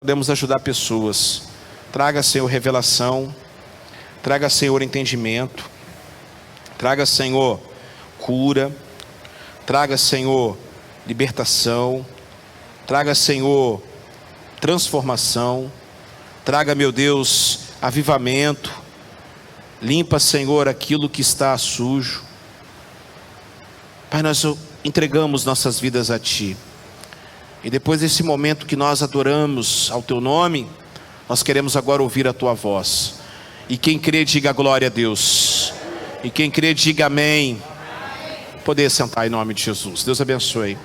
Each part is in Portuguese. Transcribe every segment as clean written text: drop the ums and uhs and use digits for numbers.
podemos ajudar pessoas. Traga, Senhor, revelação. Traga, Senhor, entendimento. Traga, Senhor, cura. Traga, Senhor, libertação. Traga, Senhor, transformação. Traga, meu Deus, avivamento. Limpa, Senhor, aquilo que está sujo. Pai, nós entregamos nossas vidas a Ti. E depois desse momento que nós adoramos ao Teu nome, nós queremos agora ouvir a Tua voz. E quem crê, diga glória a Deus. E quem crê, diga amém. Poder sentar em nome de Jesus. Deus abençoe.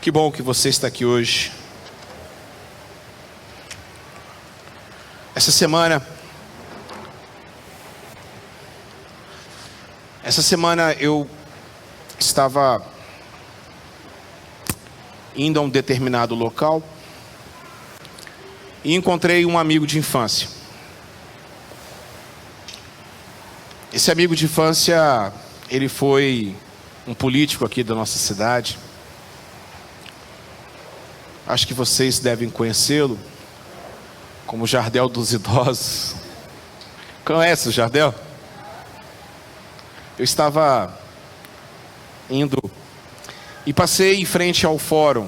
Que bom que você está aqui hoje. Essa semana eu estava indo a um determinado local e encontrei um amigo de infância. Esse amigo de infância, ele foi um político aqui da nossa cidade. Acho que vocês devem conhecê-lo como Jardel dos Idosos. Conhece o Jardel? Eu estava indo e passei em frente ao fórum.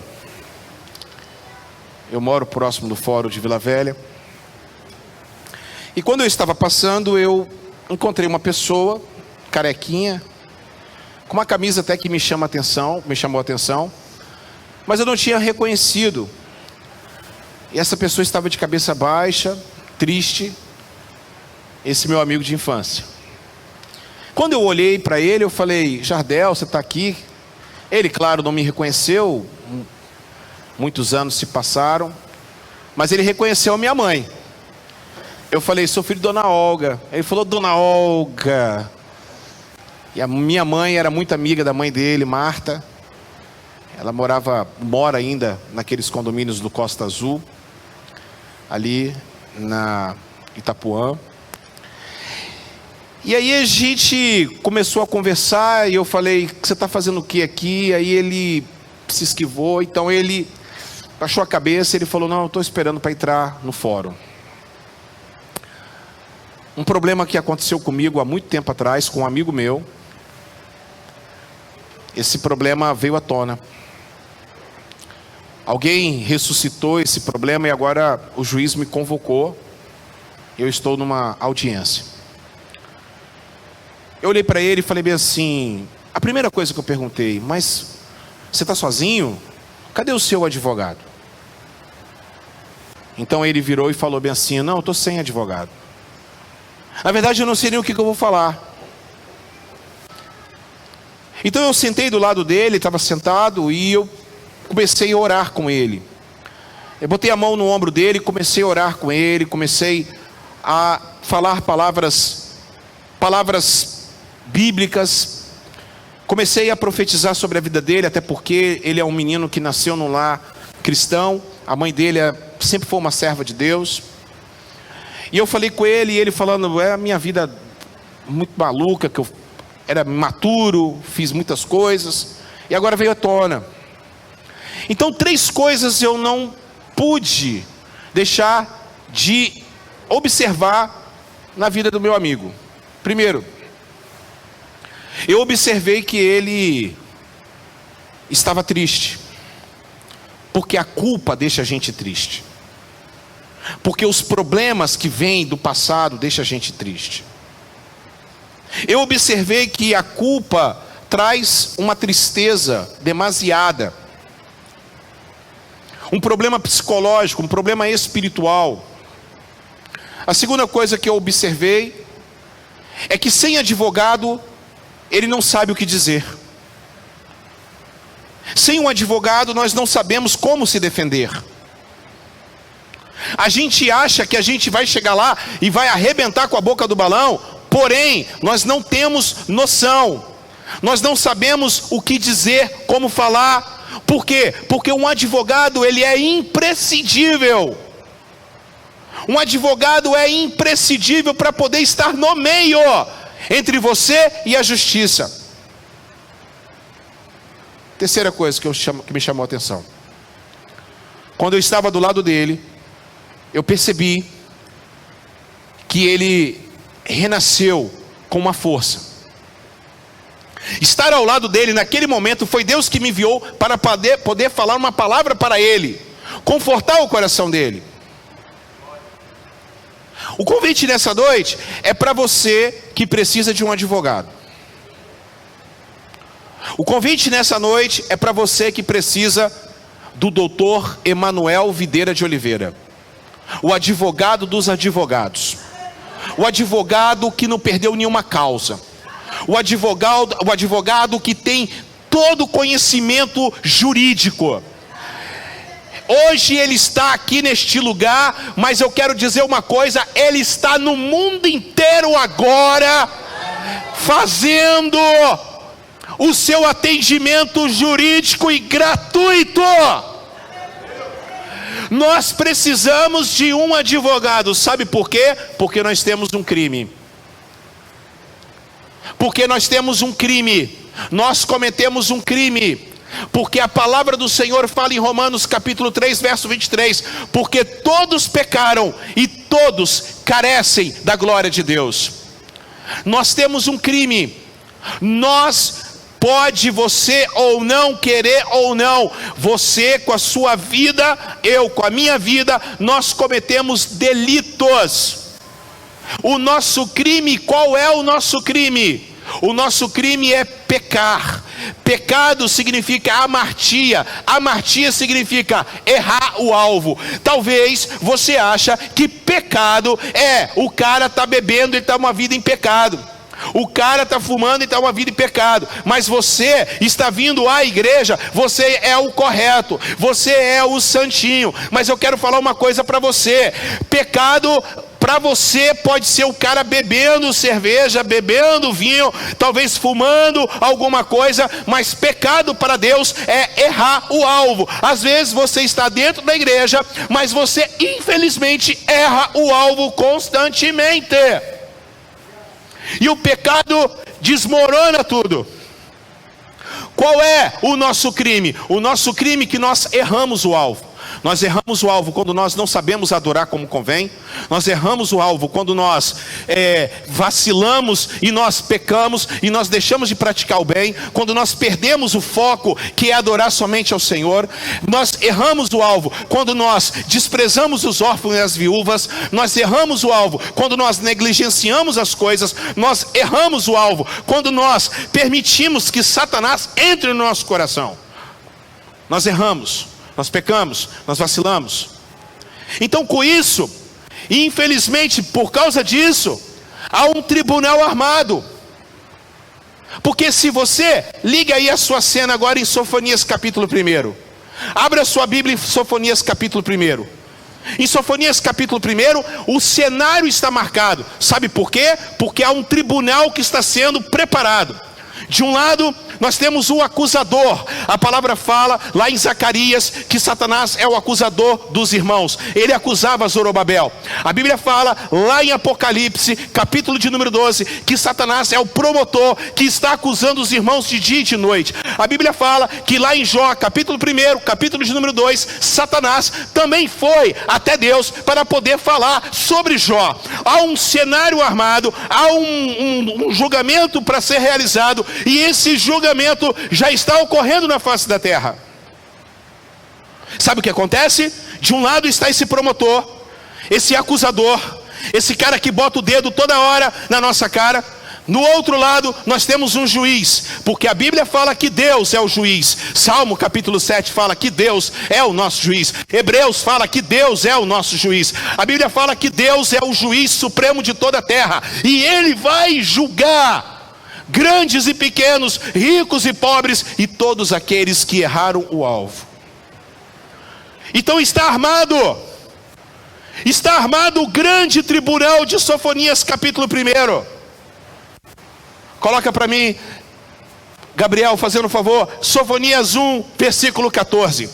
Eu moro próximo do fórum de Vila Velha. E quando eu estava passando, eu encontrei uma pessoa, carequinha, com uma camisa até que me chamou a atenção, mas eu não tinha reconhecido. E essa pessoa estava de cabeça baixa, triste, esse meu amigo de infância. Quando eu olhei para ele, eu falei: Jardel, você está aqui? Ele, claro, não me reconheceu. Muitos anos se passaram, mas ele reconheceu a minha mãe. Eu falei: sou filho de Dona Olga. Ele falou: Dona Olga. E a minha mãe era muito amiga da mãe dele, Marta. Ela mora ainda naqueles condomínios do Costa Azul, ali na Itapuã. E aí a gente começou a conversar e eu falei: você está fazendo o que aqui? Aí ele se esquivou, então ele baixou a cabeça e ele falou: não, eu estou esperando para entrar no fórum. Um problema que aconteceu comigo há muito tempo atrás, com um amigo meu. Esse problema veio à tona. Alguém ressuscitou esse problema e agora o juiz me convocou. Eu estou numa audiência. Eu olhei para ele e falei bem assim, a primeira coisa que eu perguntei: mas você está sozinho? Cadê o seu advogado? Então ele virou e falou bem assim: não, eu estou sem advogado. Na verdade eu não sei nem o que eu vou falar. Então eu sentei do lado dele, estava sentado, e eu comecei a orar com ele. Eu botei a mão no ombro dele, comecei a orar com ele, comecei a falar palavras bíblicas, comecei a profetizar sobre a vida dele, até porque ele é um menino que nasceu num lar cristão, a mãe dele sempre foi uma serva de Deus. E eu falei com ele, e ele falando: a minha vida muito maluca, que eu era imaturo, fiz muitas coisas, e agora veio à tona. Então 3 coisas eu não pude deixar de observar na vida do meu amigo. Primeiro, eu observei que ele estava triste, porque a culpa deixa a gente triste, porque os problemas que vêm do passado deixam a gente triste. Eu observei que a culpa traz uma tristeza demasiada, um problema psicológico, um problema espiritual. A segunda coisa que eu observei é que sem advogado ele não sabe o que dizer. Sem um advogado nós não sabemos como se defender. A gente acha que a gente vai chegar lá e vai arrebentar com a boca do balão, porém nós não temos noção, nós não sabemos o que dizer, como falar. Por quê? Porque um advogado, ele é imprescindível. Um advogado é imprescindível para poder estar no meio entre você e a justiça. Terceira coisa que me chamou a atenção. Quando eu estava do lado dele, eu percebi que ele renasceu com uma força. Estar ao lado dele naquele momento foi Deus que me enviou para poder falar uma palavra para ele, confortar o coração dele. O convite nessa noite é para você que precisa de um advogado. O convite nessa noite é para você que precisa do doutor Emanuel Videira de Oliveira, o advogado dos advogados, o advogado que não perdeu nenhuma causa, o advogado que tem todo o conhecimento jurídico. Hoje ele está aqui neste lugar, mas eu quero dizer uma coisa: ele está no mundo inteiro agora, fazendo o seu atendimento jurídico e gratuito. Nós precisamos de um advogado, sabe por quê? Porque nós temos um crime. Porque nós temos um crime, nós cometemos um crime. Porque a palavra do Senhor fala em Romanos capítulo 3, verso 23, porque todos pecaram e todos carecem da glória de Deus. Nós temos um crime. Pode você ou não querer ou não, você com a sua vida, eu com a minha vida, nós cometemos delitos. O nosso crime, qual é o nosso crime? O nosso crime é pecar. Pecado significa amartia. Amartia significa errar o alvo. Talvez você acha que pecado é o cara está bebendo e está uma vida em pecado. O cara está fumando e está uma vida em pecado. Mas você está vindo à igreja, você é o correto, você é o santinho. Mas eu quero falar uma coisa para você: pecado para você pode ser o cara bebendo cerveja, bebendo vinho, talvez fumando alguma coisa, mas pecado para Deus é errar o alvo. Às vezes você está dentro da igreja, mas você infelizmente erra o alvo constantemente. E o pecado desmorona tudo. Qual é o nosso crime? O nosso crime é que nós erramos o alvo. Nós erramos o alvo quando nós não sabemos adorar como convém. Nós erramos o alvo quando nós vacilamos e nós pecamos e nós deixamos de praticar o bem. Quando nós perdemos o foco, que é adorar somente ao Senhor. Nós erramos o alvo quando nós desprezamos os órfãos e as viúvas. Nós erramos o alvo quando nós negligenciamos as coisas. Nós erramos o alvo quando nós permitimos que Satanás entre no nosso coração. Nós erramos, nós pecamos, nós vacilamos. Então, com isso, infelizmente, por causa disso, há um tribunal armado. Porque se você, liga aí a sua cena agora em Sofonias capítulo 1. Abra a sua Bíblia em Sofonias capítulo 1. Em Sofonias capítulo 1, o cenário está marcado. Sabe por quê? Porque há um tribunal que está sendo preparado. De um lado, nós temos um acusador. A palavra fala lá em Zacarias que Satanás é o acusador dos irmãos. Ele acusava Zorobabel. A Bíblia fala lá em Apocalipse, capítulo de número 12, que Satanás é o promotor que está acusando os irmãos de dia e de noite. A Bíblia fala que lá em Jó, capítulo 1, capítulo de número 2, Satanás também foi até Deus para poder falar sobre Jó. Há um cenário armado, há um julgamento para ser realizado, e esse julgamento já está ocorrendo na face da terra. Sabe o que acontece? De um lado está esse promotor, esse acusador, esse cara que bota o dedo toda hora na nossa cara. No outro lado nós temos um juiz, porque a Bíblia fala que Deus é o juiz. Salmo capítulo 7 fala que Deus é o nosso juiz. Hebreus fala que Deus é o nosso juiz. A Bíblia fala que Deus é o juiz supremo de toda a terra, e Ele vai julgar grandes e pequenos, ricos e pobres, e todos aqueles que erraram o alvo. Então está armado o grande tribunal de Sofonias capítulo 1. Coloca para mim, Gabriel, fazendo um favor, Sofonias 1, versículo 14.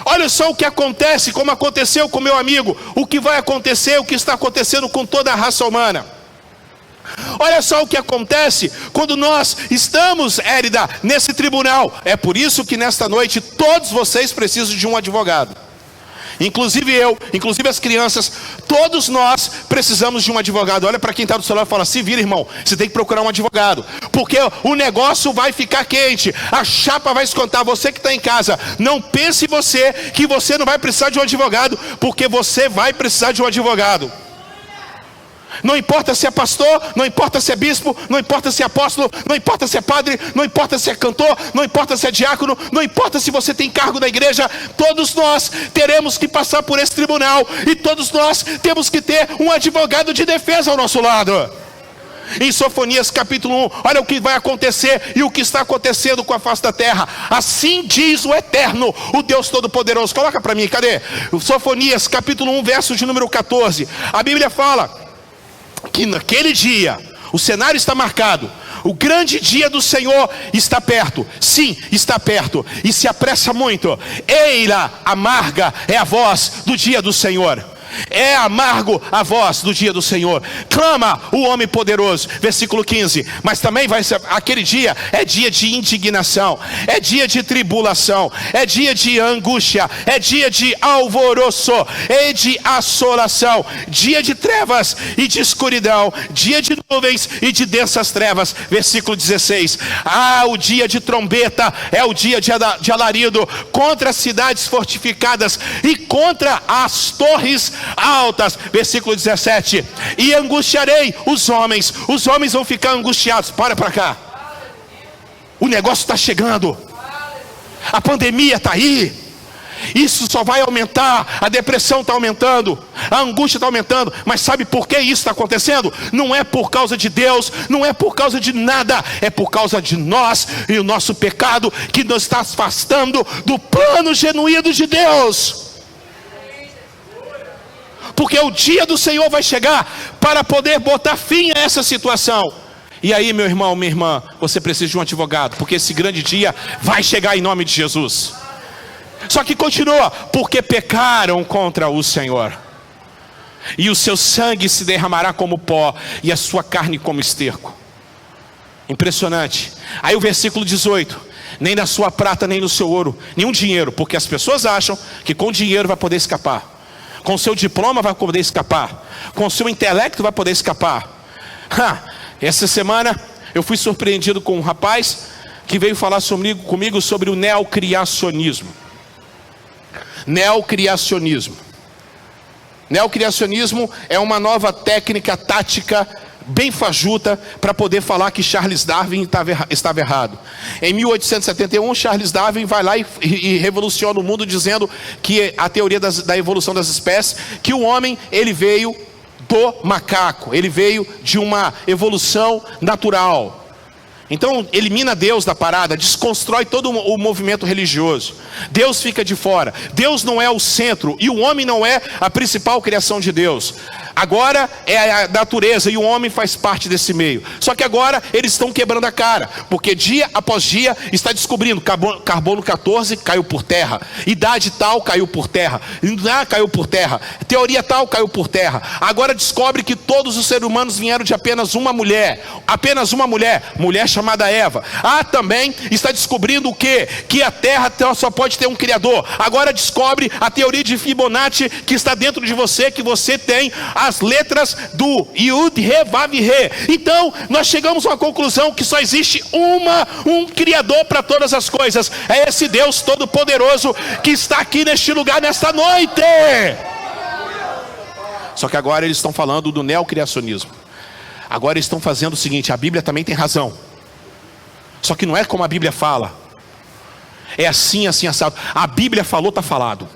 Olha só o que acontece, como aconteceu com meu amigo, o que vai acontecer, o que está acontecendo com toda a raça humana. Olha só o que acontece quando nós estamos, Érida, nesse tribunal. É por isso que nesta noite todos vocês precisam de um advogado. Inclusive eu, inclusive as crianças, todos nós precisamos de um advogado. Olha para quem está do seu lado e fala: se vira, irmão, você tem que procurar um advogado, porque o negócio vai ficar quente, a chapa vai esquentar. Você que está em casa, não pense você que você não vai precisar de um advogado, porque você vai precisar de um advogado. Não importa se é pastor, não importa se é bispo, não importa se é apóstolo, não importa se é padre, não importa se é cantor, não importa se é diácono, não importa se você tem cargo na igreja, todos nós teremos que passar por esse tribunal, e todos nós temos que ter um advogado de defesa ao nosso lado. Em Sofonias capítulo 1, olha o que vai acontecer e o que está acontecendo com a face da terra. Assim diz o Eterno, o Deus Todo-Poderoso. Coloca para mim, cadê? Sofonias capítulo 1, verso de número 14. A Bíblia fala que naquele dia, o cenário está marcado, o grande dia do Senhor está perto. Sim, está perto, e se apressa muito. Eira amarga é a voz do dia do Senhor. É amargo a voz do dia do Senhor. Clama o homem poderoso. Versículo 15. Mas também vai ser, aquele dia é dia de indignação, é dia de tribulação, é dia de angústia, é dia de alvoroço, é de assolação, dia de trevas e de escuridão, dia de nuvens e de densas trevas. Versículo 16. O dia de trombeta é o dia de alarido contra as cidades fortificadas e contra as torres altas. Versículo 17. E angustiarei os homens vão ficar angustiados. Para cá, o negócio está chegando, a pandemia está aí, isso só vai aumentar, a depressão está aumentando, a angústia está aumentando. Mas sabe por que isso está acontecendo? Não é por causa de Deus, não é por causa de nada, é por causa de nós e o nosso pecado, que nos está afastando do plano genuíno de Deus. Porque o dia do Senhor vai chegar para poder botar fim a essa situação. E aí, meu irmão, minha irmã, você precisa de um advogado, porque esse grande dia vai chegar em nome de Jesus. Só que continua: porque pecaram contra o Senhor, e o seu sangue se derramará como pó, e a sua carne como esterco. Impressionante. Aí o versículo 18: nem na sua prata, nem no seu ouro, nenhum dinheiro, porque as pessoas acham que com dinheiro vai poder escapar, com seu diploma vai poder escapar, com seu intelecto vai poder escapar. Essa semana eu fui surpreendido com um rapaz que veio falar comigo sobre o neocriacionismo. Neocriacionismo é uma nova técnica tática bem fajuta para poder falar que Charles Darwin estava errado. Em 1871, Charles Darwin vai lá e revoluciona o mundo, dizendo que a teoria da evolução das espécies, que o homem ele veio do macaco, ele veio de uma evolução natural. Então elimina Deus da parada, desconstrói todo o movimento religioso. Deus fica de fora, Deus não é o centro, e o homem não é a principal criação de Deus. Agora é a natureza, e o homem faz parte desse meio. Só que agora eles estão quebrando a cara, porque dia após dia está descobrindo: carbono 14 caiu por terra, idade tal caiu por terra, caiu por terra, teoria tal caiu por terra. Agora descobre que todos os seres humanos vieram de apenas uma mulher, mulher chamada Eva. Também está descobrindo o quê? Que a terra só pode ter um criador. Agora descobre a teoria de Fibonacci, que está dentro de você, que você tem as letras do Yud, Re, Vav, Re. Então nós chegamos a uma conclusão que só existe um criador para todas as coisas. É esse Deus Todo-Poderoso que está aqui neste lugar nesta noite. Só que agora eles estão falando do neocriacionismo. Agora eles estão fazendo o seguinte: a Bíblia também tem razão, só que não é como a Bíblia fala. É assim, assado. A Bíblia falou, está falado.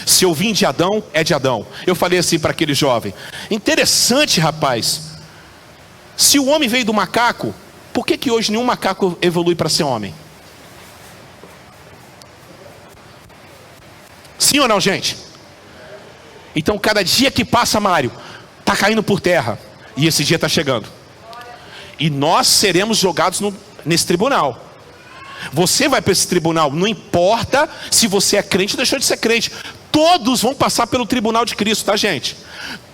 Se eu vim de Adão, é de Adão. Eu falei assim para aquele jovem: interessante, rapaz. Se o homem veio do macaco, por que hoje nenhum macaco evolui para ser homem? Sim ou não, gente? Então cada dia que passa, Mário, está caindo por terra. E esse dia está chegando. E nós seremos jogados nesse tribunal. Você vai para esse tribunal, não importa se você é crente ou deixou de ser crente. Todos vão passar pelo tribunal de Cristo, tá, gente?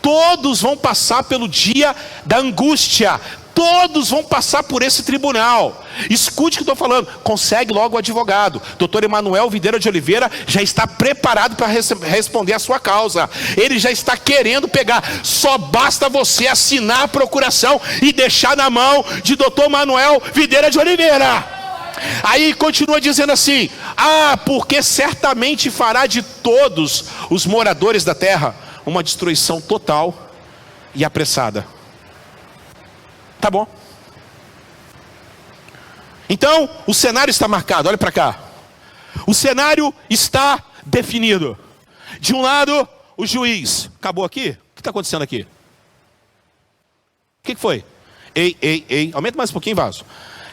Todos vão passar pelo dia da angústia. Todos vão passar por esse tribunal. Escute o que eu estou falando. Consegue logo o advogado. Dr. Emanuel Videira de Oliveira já está preparado para responder a sua causa. Ele já está querendo pegar. Só basta você assinar a procuração e deixar na mão de Dr. Emanuel Videira de Oliveira. Aí continua dizendo assim: porque certamente fará de todos os moradores da terra uma destruição total e apressada. Tá bom. Então, o cenário está marcado, olha para cá. O cenário está definido. De um lado, o juiz. Acabou aqui? O que está acontecendo aqui? O que foi? Ei, aumenta mais um pouquinho, vaso.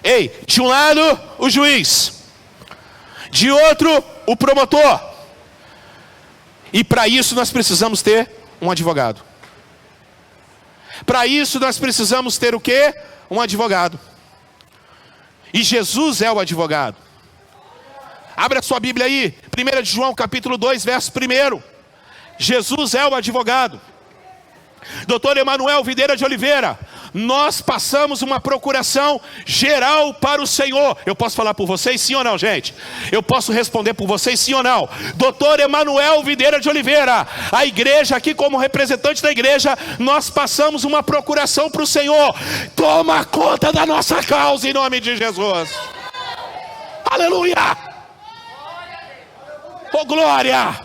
Ei, de um lado, o juiz. De outro, o promotor. E para isso nós precisamos ter um advogado. Para isso nós precisamos ter o quê? Um advogado. E Jesus é o advogado. Abra sua Bíblia aí, 1 de João capítulo 2, verso 1. Jesus é o advogado. Dr. Emanuel Videira de Oliveira, nós passamos uma procuração geral para o Senhor. Eu posso falar por vocês, sim ou não, gente? Eu posso responder por vocês, sim ou não? Dr. Emanuel Videira de Oliveira, a igreja aqui como representante da igreja, nós passamos uma procuração para o Senhor. Toma conta da nossa causa em nome de Jesus. Aleluia! Oh glória!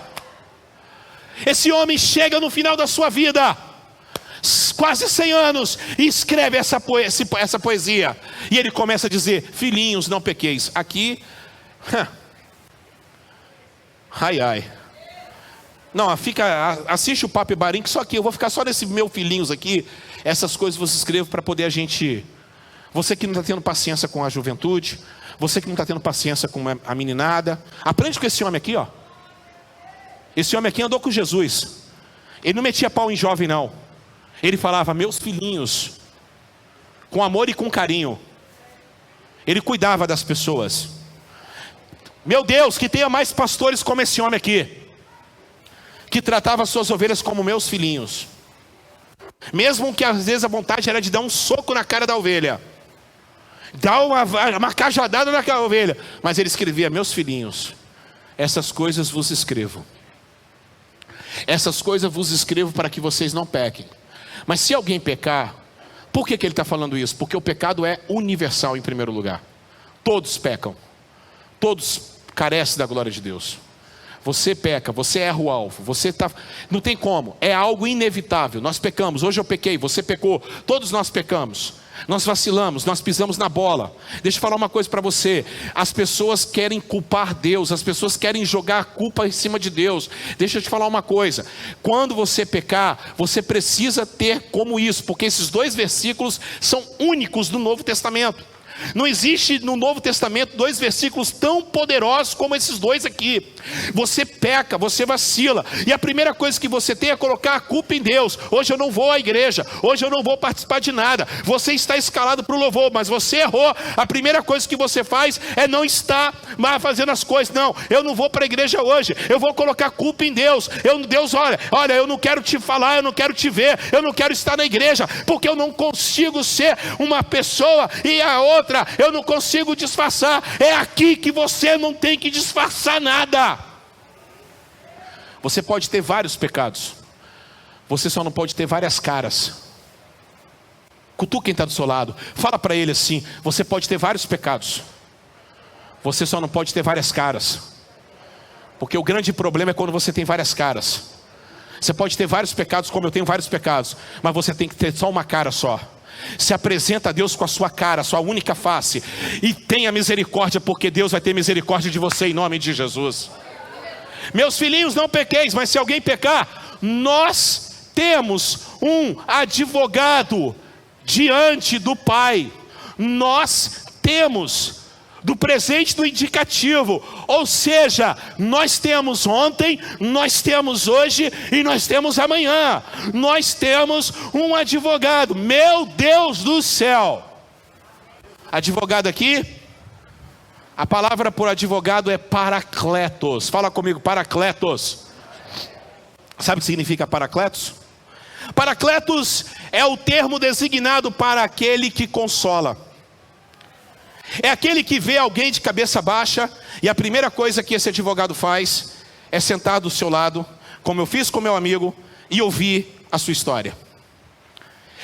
Esse homem chega no final da sua vida, quase 100 anos, e escreve essa poesia. E ele começa a dizer: filhinhos, não pequeis. Aqui, ai. Não, assiste o Papo e Barim, que só aqui, eu vou ficar só nesse meu filhinhos aqui. Essas coisas você escreve para poder a gente... Você que não está tendo paciência com a juventude, você que não está tendo paciência com a meninada, aprende com esse homem aqui, ó. Esse homem aqui andou com Jesus. Ele não metia pau em jovem, não. Ele falava: meus filhinhos, com amor e com carinho. Ele cuidava das pessoas. Meu Deus, que tenha mais pastores como esse homem aqui, que tratava suas ovelhas como meus filhinhos. Mesmo que às vezes a vontade era de dar um soco na cara da ovelha, dar uma cajadada naquela ovelha, mas ele escrevia: meus filhinhos, essas coisas vos escrevo. Essas coisas vos escrevo para que vocês não pequem. Mas se alguém pecar, por que ele está falando isso? Porque o pecado é universal em primeiro lugar. Todos pecam. Todos carecem da glória de Deus. Você peca, você erra o alvo. Não tem como, é algo inevitável. Nós pecamos, hoje eu pequei, você pecou. Todos nós pecamos. Nós vacilamos, nós pisamos na bola. Deixa eu falar uma coisa para você. As pessoas querem culpar Deus, as pessoas querem jogar a culpa em cima de Deus. Deixa eu te falar uma coisa. Quando você pecar, você precisa ter como isso, porque esses 2 versículos são únicos no Novo Testamento. Não existe no Novo Testamento 2 versículos tão poderosos como esses 2 aqui. Você peca, você vacila, e a primeira coisa que você tem é colocar a culpa em Deus. Hoje eu não vou à igreja, hoje eu não vou participar de nada. Você está escalado para o louvor, mas você errou. A primeira coisa que você faz é não estar mais fazendo as coisas. Não, eu não vou para a igreja hoje, eu vou colocar a culpa em Deus. Deus, olha, eu não quero te falar, eu não quero te ver, eu não quero estar na igreja, porque eu não consigo ser uma pessoa e a outra eu não consigo disfarçar. É aqui que você não tem que disfarçar nada. Você pode ter vários pecados, você só não pode ter várias caras. Cutuca quem está do seu lado, fala para ele assim: você pode ter vários pecados, você só não pode ter várias caras. Porque o grande problema é quando você tem várias caras. Você pode ter vários pecados, como eu tenho vários pecados, mas você tem que ter só uma cara só. Se apresenta a Deus com a sua cara, a sua única face, e tenha misericórdia, porque Deus vai ter misericórdia de você em nome de Jesus. Meus filhinhos, não pequeis, mas se alguém pecar, nós temos um advogado diante do Pai. Nós temos do presente do indicativo, ou seja, nós temos ontem, nós temos hoje e nós temos amanhã. Nós temos um advogado. Meu Deus do céu! Advogado aqui, a palavra por advogado é paracletos. Fala comigo, paracletos. Sabe o que significa paracletos? Paracletos é o termo designado para aquele que consola. É aquele que vê alguém de cabeça baixa e a primeira coisa que esse advogado faz é sentar do seu lado, como eu fiz com meu amigo, e ouvir a sua história.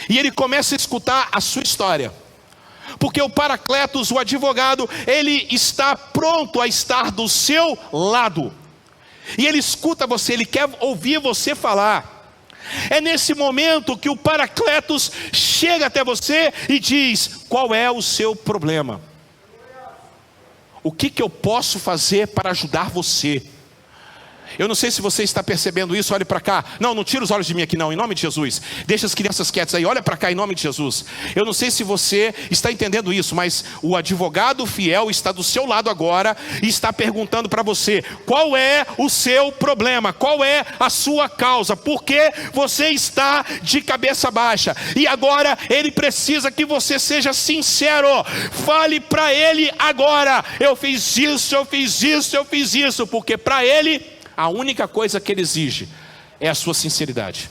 E ele começa a escutar a sua história. Porque o Paracletos, o advogado, ele está pronto a estar do seu lado. E ele escuta você, ele quer ouvir você falar. É nesse momento que o Paracletos chega até você e diz: qual é o seu problema? O que eu posso fazer para ajudar você? Eu não sei se você está percebendo isso, olhe para cá. Não tira os olhos de mim aqui não, em nome de Jesus. Deixa as crianças quietas aí, olha para cá em nome de Jesus. Eu não sei se você está entendendo isso, mas o advogado fiel está do seu lado agora e está perguntando para você: qual é o seu problema? Qual é a sua causa? Por que você está de cabeça baixa? E agora ele precisa que você seja sincero. Fale para ele agora: eu fiz isso, eu fiz isso, eu fiz isso. Porque para ele, a única coisa que ele exige é a sua sinceridade.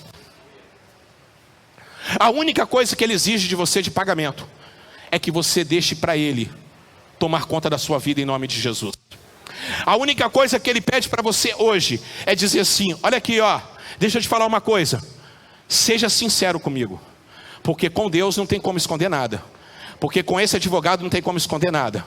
A única coisa que ele exige de você de pagamento é que você deixe para ele tomar conta da sua vida em nome de Jesus. A única coisa que ele pede para você hoje é dizer assim: olha aqui, deixa eu te falar uma coisa. Seja sincero comigo. Porque com Deus não tem como esconder nada. Porque com esse advogado não tem como esconder nada.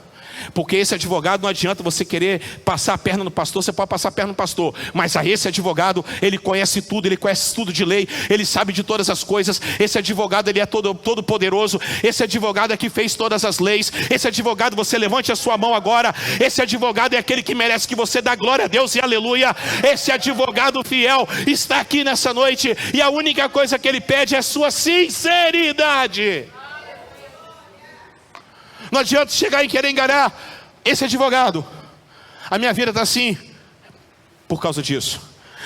Porque esse advogado, não adianta você querer passar a perna no pastor. Você pode passar a perna no pastor, mas a esse advogado, ele conhece tudo, ele conhece tudo de lei, ele sabe de todas as coisas. Esse advogado, ele é todo poderoso. Esse advogado é que fez todas as leis. Esse advogado, você levante a sua mão agora. Esse advogado é aquele que merece que você dê glória a Deus e aleluia. Esse advogado fiel está aqui nessa noite, e a única coisa que ele pede é sua sinceridade. Não adianta chegar e querer enganar esse advogado. A minha vida está assim por causa disso.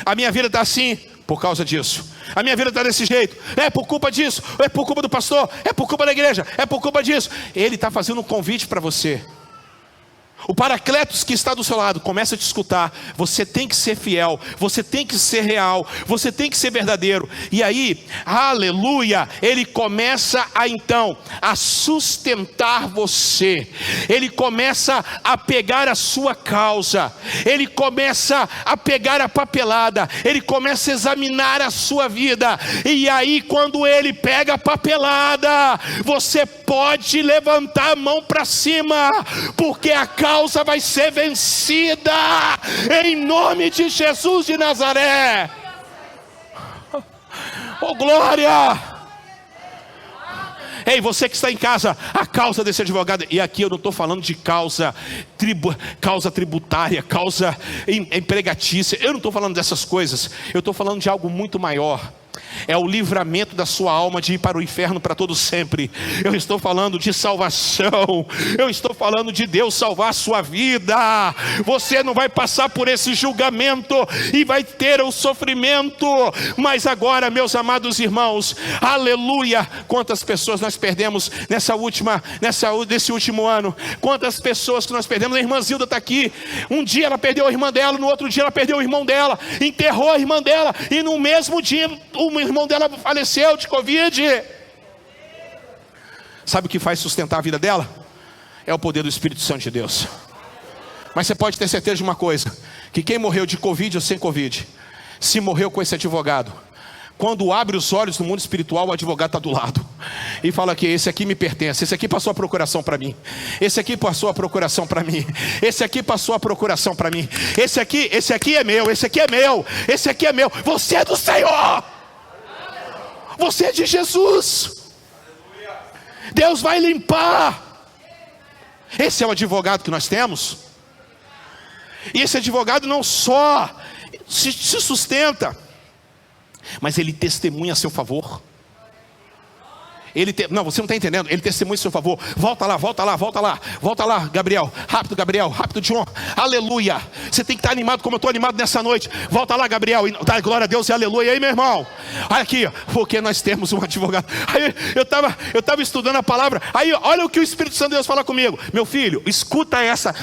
A minha vida está assim por causa disso. A minha vida está desse jeito. É por culpa disso. É por culpa do pastor. É por culpa da igreja. É por culpa disso. Ele está fazendo um convite para você. O Paracletos que está do seu lado começa a te escutar. Você tem que ser fiel, você tem que ser real, você tem que ser verdadeiro. E aí, aleluia, ele começa a sustentar você. Ele começa a pegar a sua causa. Ele começa a pegar a papelada. Ele começa a examinar a sua vida. E aí, quando ele pega a papelada, você pode levantar a mão para cima, porque a causa vai ser vencida em nome de Jesus de Nazaré. Oh glória! Ei, você que está em casa, a causa desse advogado, e aqui eu não estou falando de causa tributária, causa empregatícia, eu não estou falando dessas coisas, eu estou falando de algo muito maior. É o livramento da sua alma de ir para o inferno para todo sempre. Eu estou falando de salvação. Eu estou falando de Deus salvar a sua vida. Você não vai passar por esse julgamento e vai ter o sofrimento. Mas agora, meus amados irmãos, aleluia, quantas pessoas nós perdemos nesse último ano. Quantas pessoas que nós perdemos. A irmã Zilda está aqui. Um dia ela perdeu a irmã dela, no outro dia ela perdeu o irmão dela, enterrou a irmã dela, e no mesmo dia o irmão dela faleceu de Covid. Sabe o que faz sustentar a vida dela? É o poder do Espírito Santo de Deus. Mas você pode ter certeza de uma coisa, que quem morreu de Covid ou sem Covid, se morreu com esse advogado, quando abre os olhos no mundo espiritual, o advogado está do lado e fala que esse aqui me pertence, esse aqui passou a procuração para mim, esse aqui passou a procuração para mim, esse aqui passou a procuração para mim, esse aqui é meu, esse aqui é meu, esse aqui é meu. Você é do Senhor, você é de Jesus. Deus vai limpar. Esse é o advogado que nós temos. E esse advogado não só se sustenta, mas ele testemunha a seu favor. Não, você não está entendendo. Ele testemunha a seu favor. Volta lá, Gabriel, rápido, John, aleluia. Você tem que estar animado como eu estou animado nessa noite. Volta lá, Gabriel, e dá glória a Deus e aleluia. E aí, meu irmão, olha aqui, porque nós temos um advogado. Aí eu estava estudando a palavra. Aí olha o que o Espírito Santo de Deus fala comigo. Meu filho, escuta essa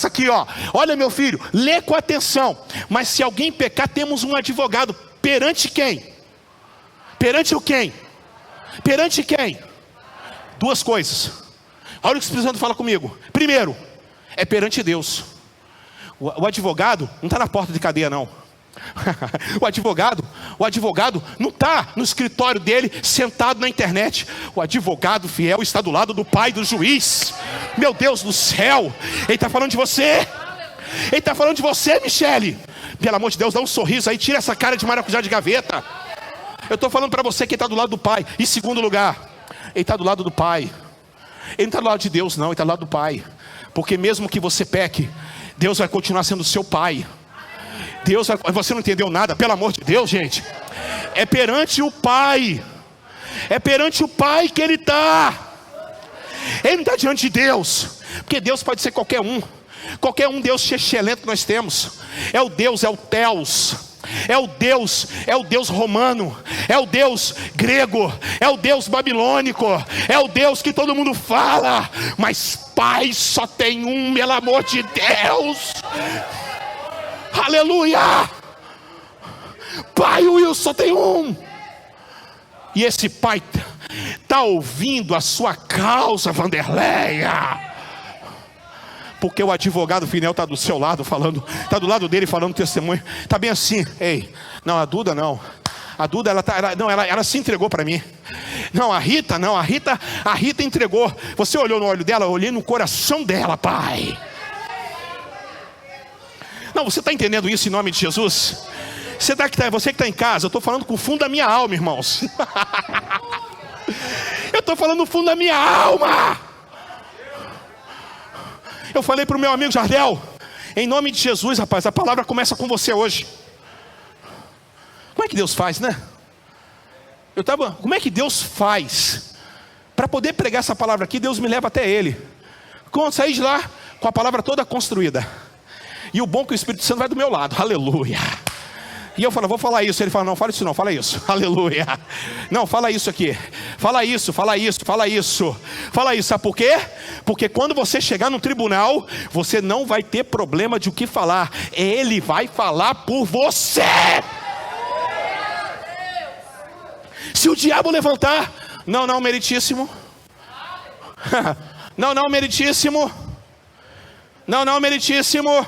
aqui, ó. Olha, meu filho, lê com atenção. Mas se alguém pecar, temos um advogado perante quem? Perante o quem? Perante quem? Duas coisas. Olha o que o Espírito Santo fala comigo. Primeiro, é perante Deus. O advogado não está na porta de cadeia, não. O advogado não está no escritório dele, sentado na internet. O advogado fiel está do lado do pai do juiz. Meu Deus do céu, ele está falando de você. Ele está falando de você, Michele. Pelo amor de Deus, dá um sorriso aí, tira essa cara de maracujá de gaveta. Eu estou falando para você que está do lado do pai. Em segundo lugar, ele está do lado do pai. Ele não está do lado de Deus, não, ele está do lado do pai. Porque mesmo que você peque, Deus vai continuar sendo seu pai. Deus vai... Você não entendeu nada, pelo amor de Deus, gente. É perante o pai. É perante o pai que ele está. Ele não está diante de Deus. Porque Deus pode ser qualquer um. Qualquer um Deus excelente que nós temos. É o Deus, é o Theos. É o Deus romano, é o Deus grego, é o Deus babilônico, é o Deus que todo mundo fala, mas pai só tem um, pelo amor de Deus. Aleluia. Pai Will só tem um. E esse pai está ouvindo a sua causa, Vanderleia. Porque o advogado Finel está do seu lado falando, está do lado dele falando testemunho. Está bem assim, ei, não, a Duda não. A Duda, ela se entregou para mim. Não, a Rita entregou. Você olhou no olho dela, eu olhei no coração dela, pai. Não, você está entendendo isso em nome de Jesus? Você que está em casa, eu estou falando com o fundo da minha alma, irmãos. Eu estou falando no fundo da minha alma. Eu falei para o meu amigo Jardel, em nome de Jesus, rapaz, a palavra começa com você hoje. Como é que Deus faz, né? Como é que Deus faz? Para poder pregar essa palavra aqui, Deus me leva até Ele. Quando sair de lá, com a palavra toda construída. E o bom é que o Espírito Santo vai do meu lado, aleluia. E eu falo, vou falar isso. Ele fala, não, fala isso não, fala isso. Aleluia. Não, fala isso aqui. Fala isso. Fala isso, sabe por quê? Porque quando você chegar no tribunal, você não vai ter problema de o que falar. Ele vai falar por você. Se o diabo levantar, não, meritíssimo. Não, meritíssimo. Não, meritíssimo.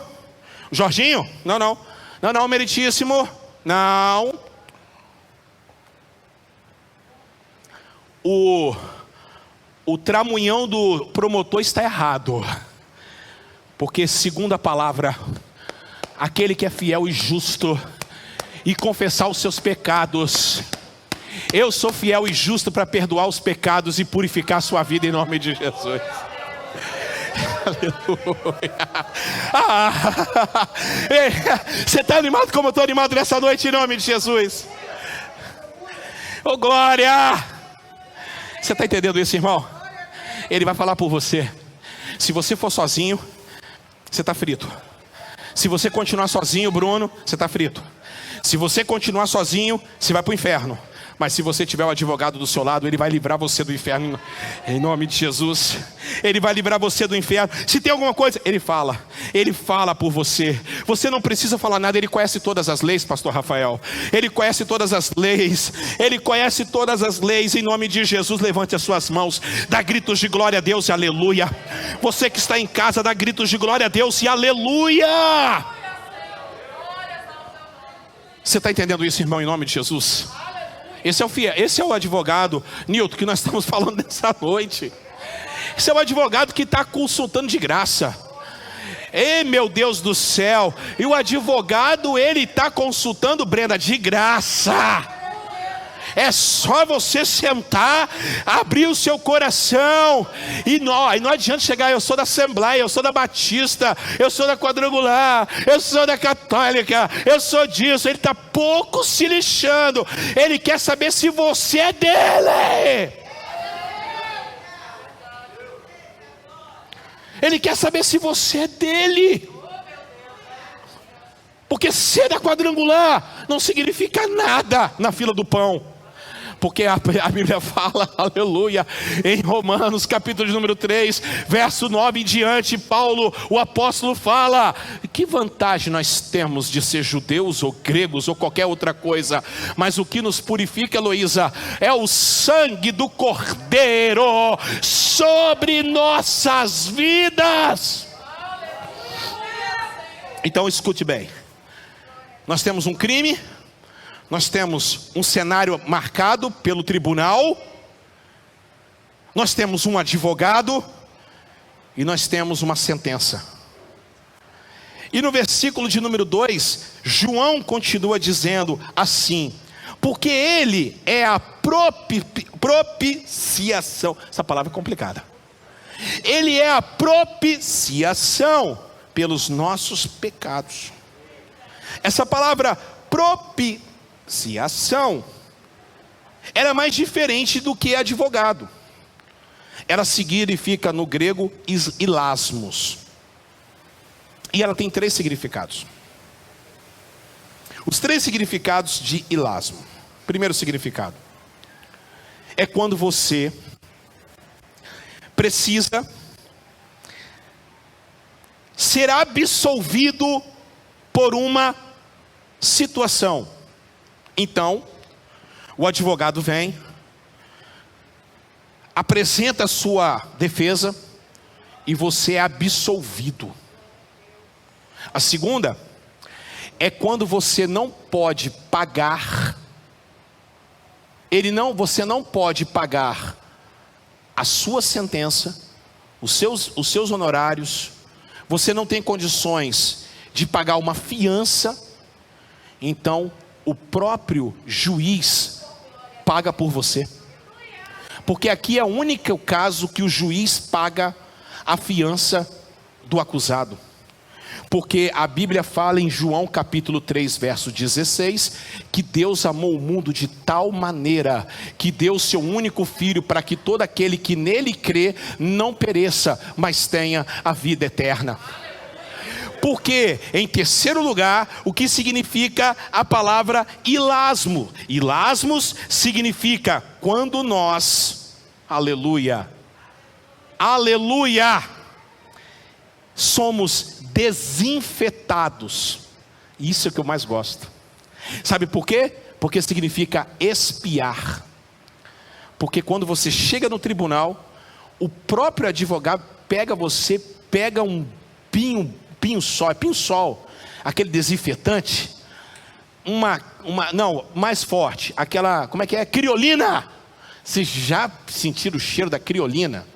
Jorginho? Não, meritíssimo. Não. O tramunhão do promotor está errado. Porque segundo a palavra, aquele que é fiel e justo e confessar os seus pecados, eu sou fiel e justo para perdoar os pecados e purificar a sua vida em nome de Jesus. Aleluia. Você está animado como eu estou animado nessa noite em nome de Jesus? Oh glória. Você está entendendo isso, irmão? Ele vai falar por você. Se você for sozinho, você está frito. Se você continuar sozinho, Bruno, você está frito. Se você continuar sozinho, você vai para o inferno. Mas se você tiver o advogado do seu lado, ele vai livrar você do inferno. Em nome de Jesus. Ele vai livrar você do inferno. Se tem alguma coisa, ele fala. Ele fala por você. Você não precisa falar nada. Ele conhece todas as leis, pastor Rafael. Ele conhece todas as leis. Ele conhece todas as leis. Em nome de Jesus, levante as suas mãos. Dá gritos de glória a Deus e aleluia. Você que está em casa, dá gritos de glória a Deus e aleluia. Você está entendendo isso, irmão, em nome de Jesus? Esse é o advogado, Nilton, que nós estamos falando nessa noite. Esse é o advogado que está consultando de graça. Ei, meu Deus do céu. E o advogado, ele está consultando, Brenda, de graça. É só você sentar, abrir o seu coração. E não adianta chegar, eu sou da Assembleia, eu sou da Batista, eu sou da Quadrangular, eu sou da Católica, eu sou disso. Ele está pouco se lixando. Ele quer saber se você é dele. Ele quer saber se você é dele. Porque ser da Quadrangular não significa nada na fila do pão. Porque a Bíblia fala, aleluia, em Romanos capítulo de número 3, verso 9 em diante, Paulo, o apóstolo, fala: que vantagem nós temos de ser judeus ou gregos ou qualquer outra coisa, mas o que nos purifica, Heloísa, é o sangue do Cordeiro sobre nossas vidas. Então escute bem, nós temos um crime, nós temos um cenário marcado pelo tribunal, nós temos um advogado e nós temos uma sentença. E no versículo de número 2, João continua dizendo assim: porque ele é a propiciação. Essa palavra é complicada. Ele é a propiciação pelos nossos pecados. Essa palavra propiciação, ela é mais diferente do que advogado. Ela significa no grego ilasmos. E ela tem 3 significados. Os 3 significados de ilasmo. Primeiro significado é quando você precisa ser absolvido por uma situação. Então, o advogado vem, apresenta a sua defesa e você é absolvido. A segunda é quando você não pode pagar, você não pode pagar a sua sentença, os seus honorários, você não tem condições de pagar uma fiança, então o próprio juiz paga por você. Porque aqui é o único caso que o juiz paga a fiança do acusado. Porque a Bíblia fala em João capítulo 3, verso 16, que Deus amou o mundo de tal maneira que deu o seu único filho para que todo aquele que nele crê não pereça, mas tenha a vida eterna. Porque, em terceiro lugar, o que significa a palavra ilasmo? Ilasmos significa quando nós, aleluia, aleluia, somos desinfetados. Isso é o que eu mais gosto. Sabe por quê? Porque significa expiar. Porque quando você chega no tribunal, o próprio advogado pega você, pega um pinho-sol, aquele desinfetante, não, mais forte, aquela, como é que é? Criolina. Vocês já sentiram o cheiro da criolina?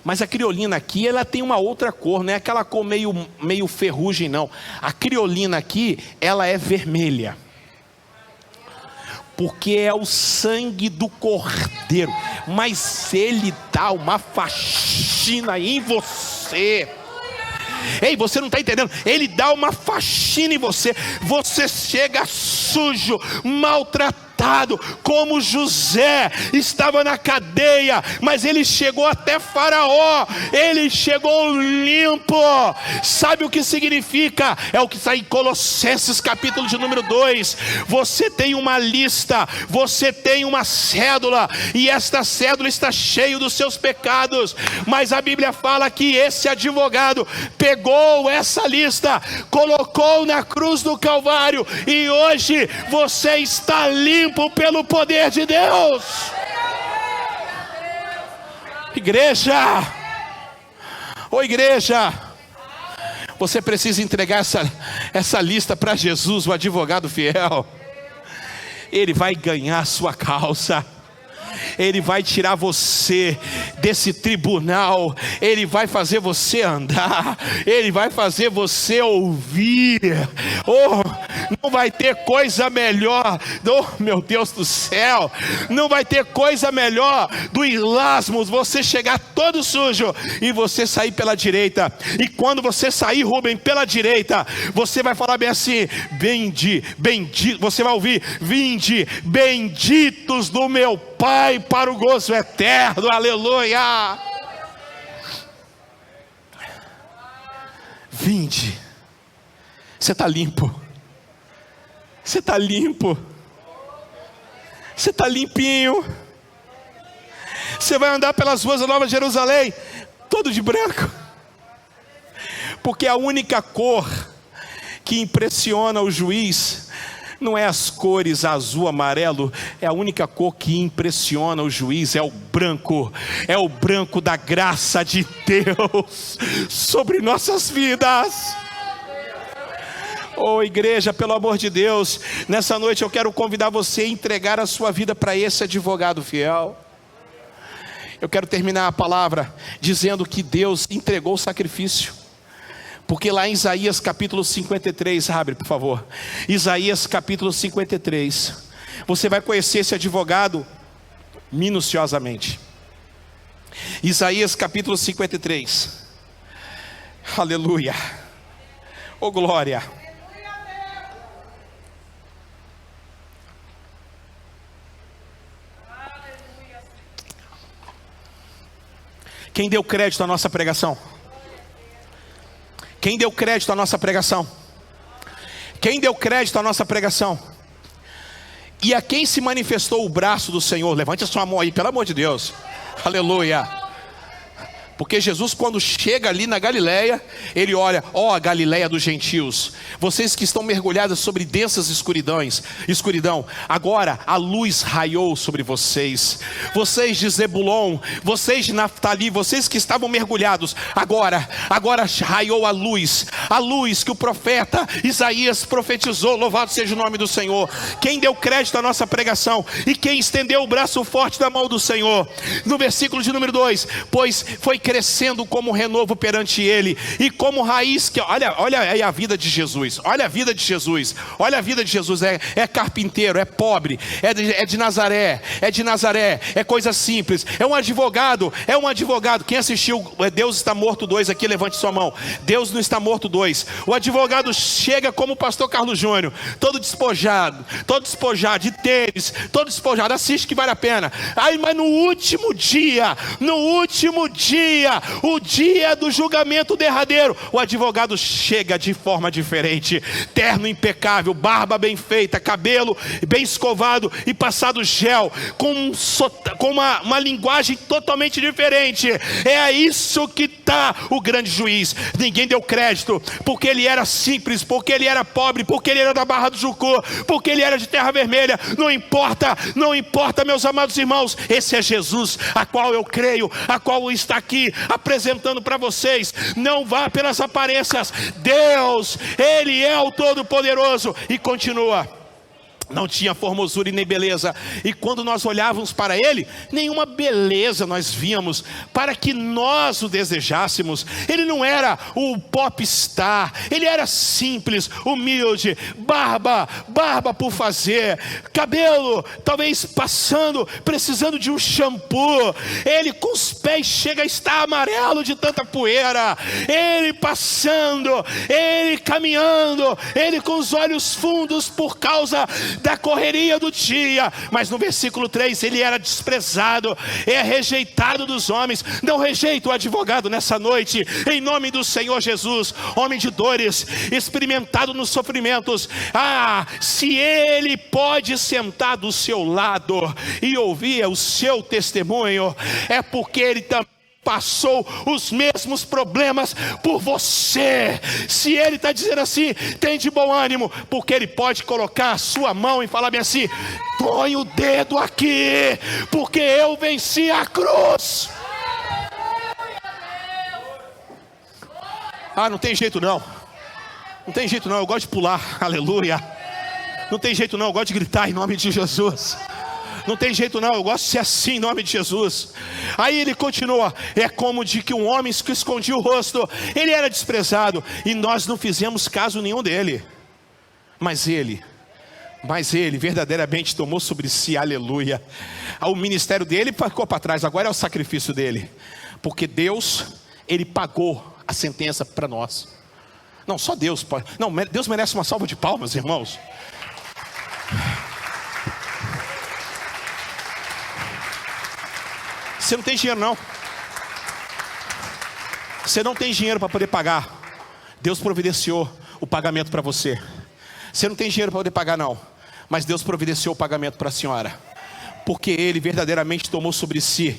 Mas a criolina aqui, ela tem uma outra cor, não é aquela cor meio ferrugem, não. A criolina aqui, ela é vermelha. Porque é o sangue do Cordeiro. Mas ele dá uma faxina em você. Ei, você não está entendendo? Ele dá uma faxina em você. Você chega sujo, maltratado, como José estava na cadeia, mas ele chegou até Faraó. Ele chegou limpo. Sabe o que significa? É o que está em Colossenses capítulo de número 2. Você tem uma lista, você tem uma cédula, e esta cédula está cheia dos seus pecados, mas a Bíblia fala que esse advogado pegou essa lista, colocou na cruz do Calvário, e hoje você está limpo pelo poder de Deus. Igreja, ô igreja, você precisa entregar essa lista para Jesus, o advogado fiel. Ele vai ganhar a sua causa. Ele vai tirar você desse tribunal. Ele vai fazer você andar. Ele vai fazer você ouvir. Oh, não vai ter coisa melhor. Oh, meu Deus do céu. Não vai ter coisa melhor do ilasmos. Você chegar todo sujo e você sair pela direita. E quando você sair, Rubem, pela direita, você vai falar bem assim: bendito. Você vai ouvir: vinde, benditos do meu Pai, para o gozo eterno. Aleluia. Vinde. Você está limpo. Você está limpo. Você está limpinho. Você vai andar pelas ruas da Nova Jerusalém, todo de branco. Porque a única cor que impressiona o juiz não é as cores azul, amarelo. É a única cor que impressiona o juiz, é o branco. É o branco da graça de Deus sobre nossas vidas. Oh, igreja, pelo amor de Deus, nessa noite eu quero convidar você a entregar a sua vida para esse advogado fiel. Eu quero terminar a palavra dizendo que Deus entregou o sacrifício. Porque lá em Isaías capítulo 53, abre por favor, Isaías capítulo 53, você vai conhecer esse advogado minuciosamente. Isaías capítulo 53, aleluia, oh glória. Quem deu crédito à nossa pregação? Quem deu crédito à nossa pregação? Quem deu crédito à nossa pregação? E a quem se manifestou o braço do Senhor? Levante a sua mão aí, pelo amor de Deus. Aleluia. Porque Jesus, quando chega ali na Galileia, ele olha, ó, a Galileia dos gentios, vocês que estão mergulhados sobre densas escuridão, agora a luz raiou sobre vocês. Vocês de Zebulon, vocês de Naftali, vocês que estavam mergulhados, agora raiou a luz que o profeta Isaías profetizou. Louvado seja o nome do Senhor. Quem deu crédito à nossa pregação e quem estendeu o braço forte da mão do Senhor? No versículo de número 2, pois foi crescendo como renovo perante ele, e como raiz que, olha aí a vida de Jesus, olha a vida de Jesus, é carpinteiro, é pobre, é de Nazaré, é coisa simples, é um advogado, quem assistiu Deus Está Morto 2 aqui, levante sua mão. Deus Não Está Morto 2, o advogado chega como o pastor Carlos Júnior, todo despojado de tênis, todo despojado, assiste que vale a pena. Aí, mas no último dia, o dia do julgamento derradeiro, o advogado chega de forma diferente, terno impecável, barba bem feita, cabelo bem escovado e passado gel, com uma linguagem totalmente diferente. É isso que está o grande juiz. Ninguém deu crédito, porque ele era simples, porque ele era pobre, porque ele era da Barra do Jucu, porque ele era de Terra Vermelha. Não importa, meus amados irmãos, esse é Jesus, a qual eu creio, a qual está aqui apresentando para vocês. Não vá pelas aparências. Deus, Ele é o Todo-Poderoso. E continua. Não tinha formosura e nem beleza, e quando nós olhávamos para ele, nenhuma beleza nós víamos para que nós o desejássemos. Ele não era o popstar, ele era simples, humilde, barba por fazer, cabelo talvez precisando de um shampoo. Ele com os pés chega a estar amarelo de tanta poeira, ele passando, ele caminhando, ele com os olhos fundos por causa da correria do dia. Mas no versículo 3, ele era desprezado, rejeitado dos homens. Não rejeita o advogado nessa noite, em nome do Senhor Jesus. Homem de dores, experimentado nos sofrimentos. Se ele pode sentar do seu lado e ouvir o seu testemunho, é porque ele também passou os mesmos problemas por você. Se ele está dizendo assim, tem de bom ânimo, porque ele pode colocar a sua mão e falar bem assim: põe o dedo aqui, porque eu venci a cruz. Não tem jeito não, eu gosto de pular, aleluia. Não tem jeito não, eu gosto de gritar em nome de Jesus. Não tem jeito não, eu gosto de ser assim em nome de Jesus. Aí ele continua, é como de que um homem que escondia o rosto, ele era desprezado, e nós não fizemos caso nenhum dele. Mas ele verdadeiramente tomou sobre si, aleluia. O ministério dele ficou para trás, agora é o sacrifício dele. Porque Deus, ele pagou a sentença para nós. Não, só Deus pode. Não, Deus merece uma salva de palmas, irmãos. Você não tem dinheiro não. Você não tem dinheiro para poder pagar. Deus providenciou o pagamento para você. Você não tem dinheiro para poder pagar não, mas Deus providenciou o pagamento para a senhora. porque Ele verdadeiramente tomou sobre si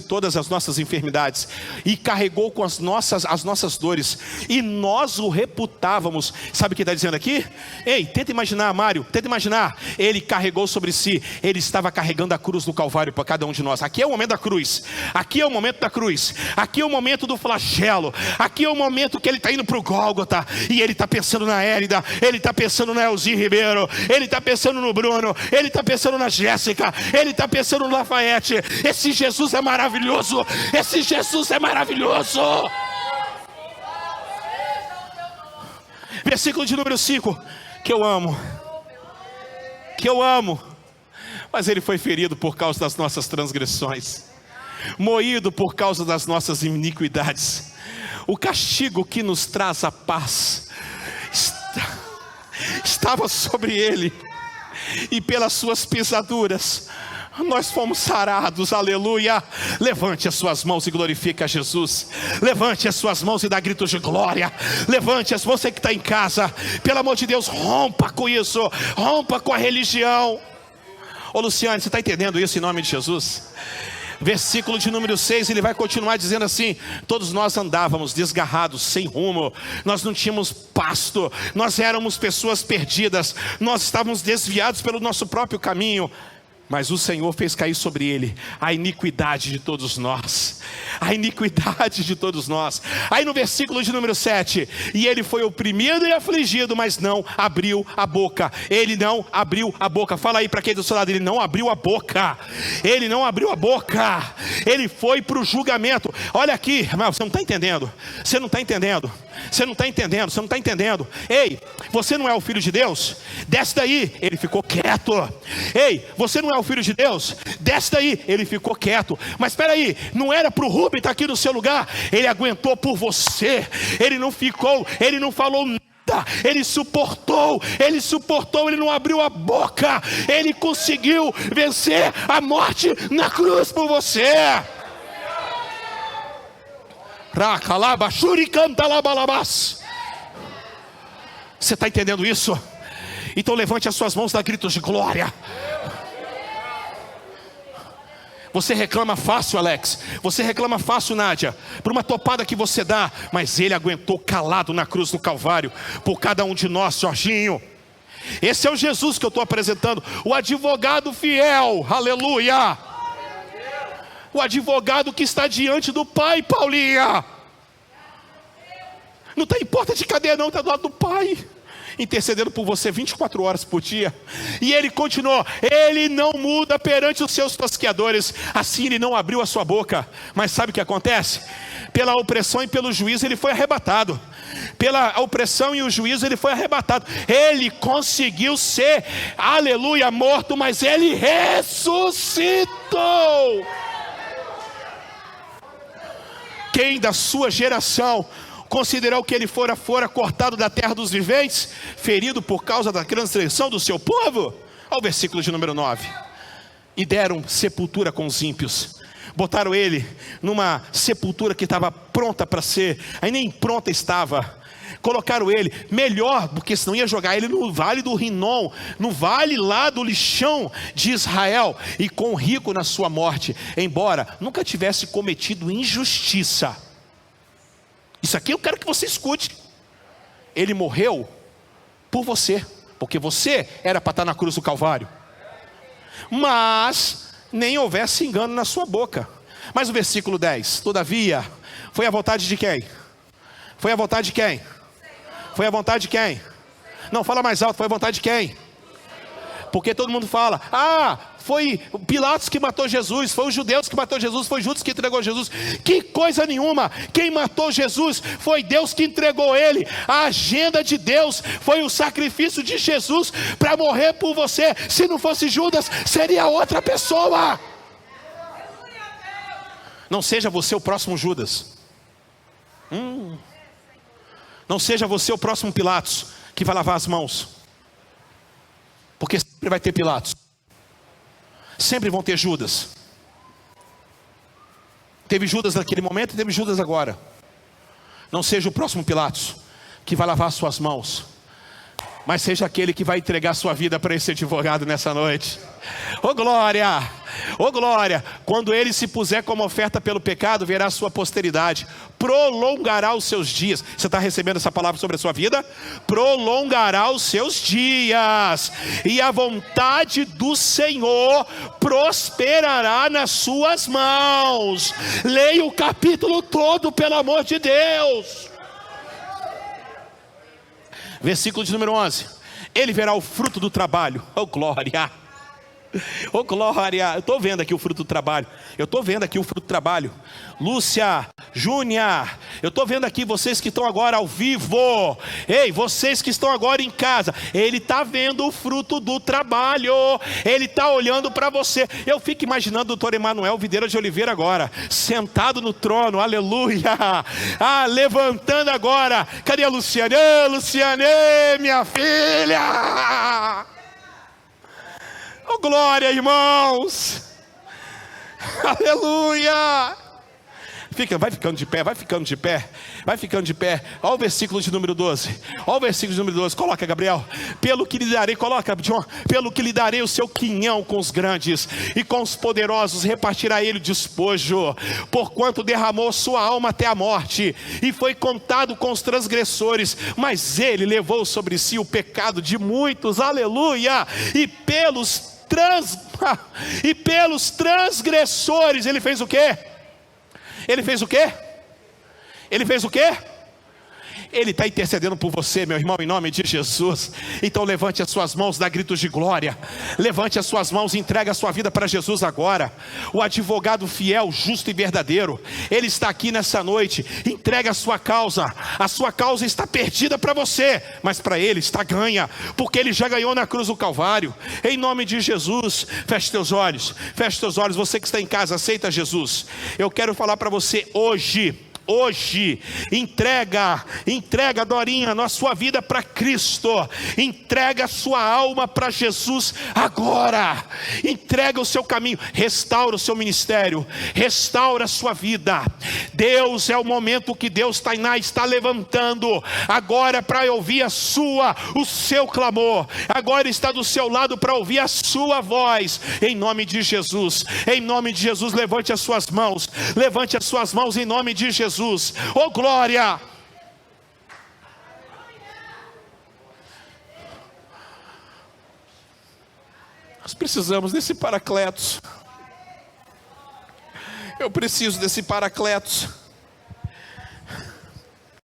todas as nossas enfermidades e carregou com as nossas dores, e nós o reputávamos. Sabe o que está dizendo aqui? Ei, tenta imaginar, Mário, tenta imaginar. Ele carregou sobre si, ele estava carregando a cruz do Calvário para cada um de nós. Aqui é o momento da cruz, aqui é o momento da cruz, aqui é o momento do flagelo, aqui é o momento que ele está indo para o Gólgota, e ele está pensando na Érida, ele está pensando na Elzi Ribeiro, ele está pensando no Bruno, ele está pensando na Jéssica, ele está pensando no Lafayette. Esse Jesus é maravilhoso, esse Jesus é maravilhoso. Versículo de número 5, que eu amo, mas ele foi ferido por causa das nossas transgressões, moído por causa das nossas iniquidades. O castigo que nos traz a paz estava sobre ele, e pelas suas pisaduras nós fomos sarados. Aleluia. Levante as suas mãos e glorifique a Jesus. Levante as suas mãos e dá gritos de glória. Levante-as, você que está em casa, pelo amor de Deus, rompa com isso, rompa com a religião. Ô Luciane, você está entendendo isso em nome de Jesus? Versículo de número 6, ele vai continuar dizendo assim: todos nós andávamos desgarrados, sem rumo, nós não tínhamos pasto, nós éramos pessoas perdidas, nós estávamos desviados pelo nosso próprio caminho, mas o Senhor fez cair sobre ele a iniquidade de todos nós. A iniquidade de todos nós. Aí no versículo de número 7, e ele foi oprimido e afligido, mas não abriu a boca. Ele não abriu a boca. Fala aí para quem do seu lado: ele não abriu a boca. Ele não abriu a boca. Ele foi para o julgamento. Olha aqui, mas você não está entendendo. Você não está entendendo. Você não está entendendo, você não está entendendo. Ei, você não é o filho de Deus? Desce daí. Ele ficou quieto. Ei, você não é o filho de Deus? Desce daí. Ele ficou quieto. Mas espera aí, não era para o Rubem estar aqui no seu lugar? Ele aguentou por você. Ele não ficou, ele não falou nada. Ele suportou, ele não abriu a boca. Ele conseguiu vencer a morte na cruz por você. Você está entendendo isso? Então levante as suas mãos, dá gritos de glória. Você reclama fácil, Alex. Você reclama fácil, Nádia, por uma topada que você dá. Mas ele aguentou calado na cruz do Calvário por cada um de nós, Jorginho. Esse é o Jesus que eu estou apresentando, o advogado fiel. Aleluia. O advogado que está diante do Pai, Paulinha. Não está em porta de cadeia não, está do lado do Pai, intercedendo por você 24 horas por dia. E ele continuou: ele não muda perante os seus tosqueadores. Assim ele não abriu a sua boca. Mas sabe o que acontece? Pela opressão e pelo juízo ele foi arrebatado. Pela opressão e o juízo ele foi arrebatado. Ele conseguiu ser, aleluia, morto, mas ele ressuscitou. Quem da sua geração considerou que ele fora cortado da terra dos viventes, ferido por causa da transgressão do seu povo? Olha o versículo de número 9. E deram sepultura com os ímpios. Botaram ele numa sepultura que estava pronta para ser, aí nem pronta estava. Colocaram ele, melhor, porque senão ia jogar ele no vale do Rinom, no vale lá do lixão de Israel, e com o rico na sua morte, embora nunca tivesse cometido injustiça. Isso aqui eu quero que você escute. Ele morreu por você, porque você era para estar na cruz do Calvário. Mas nem houvesse engano na sua boca. Mas o versículo 10, todavia, foi a vontade de quem? Foi a vontade de quem? Foi a vontade de quem? Não, fala mais alto, foi a vontade de quem? Porque todo mundo fala: foi Pilatos que matou Jesus, foi os judeus que matou Jesus, foi Judas que entregou Jesus. Que coisa nenhuma. Quem matou Jesus foi Deus que entregou ele. A agenda de Deus foi o sacrifício de Jesus para morrer por você. Se não fosse Judas, seria outra pessoa. Não seja você o próximo Judas. Não seja você o próximo Pilatos que vai lavar as mãos. Porque sempre vai ter Pilatos. Sempre vão ter Judas. Teve Judas naquele momento e teve Judas agora. Não seja o próximo Pilatos que vai lavar as suas mãos. mas seja aquele que vai entregar sua vida para esse advogado nessa noite. Ô glória! Ô glória! Quando ele se puser como oferta pelo pecado, verá a sua posteridade, prolongará os seus dias. Você está recebendo essa palavra sobre a sua vida? Prolongará os seus dias, e a vontade do Senhor prosperará nas suas mãos. Leia o capítulo todo, pelo amor de Deus. Versículo de número 11. Ele verá o fruto do trabalho. Oh glória! Oh glória! Eu estou vendo aqui o fruto do trabalho. Eu estou vendo aqui o fruto do trabalho. Lúcia, Júnior, eu estou vendo aqui vocês que estão agora ao vivo. Ei, vocês que estão agora em casa. Ele está vendo o fruto do trabalho. Ele está olhando para você. Eu fico imaginando o doutor Emanuel Videira de Oliveira agora, sentado no trono, aleluia. Levantando agora. Cadê a Luciane? Luciane, minha filha. Oh glória, irmãos. Aleluia. Vai ficando de pé, vai ficando de pé, vai ficando de pé. Olha o versículo de número 12. Olha o versículo de número 12. Coloca, Gabriel. Pelo que lhe darei, coloca, John. Pelo que lhe darei o seu quinhão com os grandes, e com os poderosos repartirá ele o despojo. Porquanto derramou sua alma até a morte, e foi contado com os transgressores. Mas ele levou sobre si o pecado de muitos, aleluia. E pelos transgressores ele fez o quê? Ele fez o quê? Ele fez o quê? Ele está intercedendo por você, meu irmão, em nome de Jesus. Então levante as suas mãos, dá gritos de glória. Levante as suas mãos e entregue a sua vida para Jesus agora. O advogado fiel, justo e verdadeiro, ele está aqui nessa noite. Entregue a sua causa. A sua causa está perdida para você, mas para ele está ganha, porque ele já ganhou na cruz do Calvário. Em nome de Jesus, feche teus olhos. Feche teus olhos, você que está em casa, aceita Jesus. Eu quero falar para você hoje, entrega Dorinha, a sua vida para Cristo, entrega a sua alma para Jesus agora, entrega o seu caminho, restaura o seu ministério, restaura a sua vida. Deus, é o momento que Deus está levantando agora para ouvir o seu clamor, agora está do seu lado para ouvir a sua voz, em nome de Jesus. Em nome de Jesus, levante as suas mãos em nome de Jesus. Oh glória! Nós precisamos desse Paracletos. Eu preciso desse Paracletos.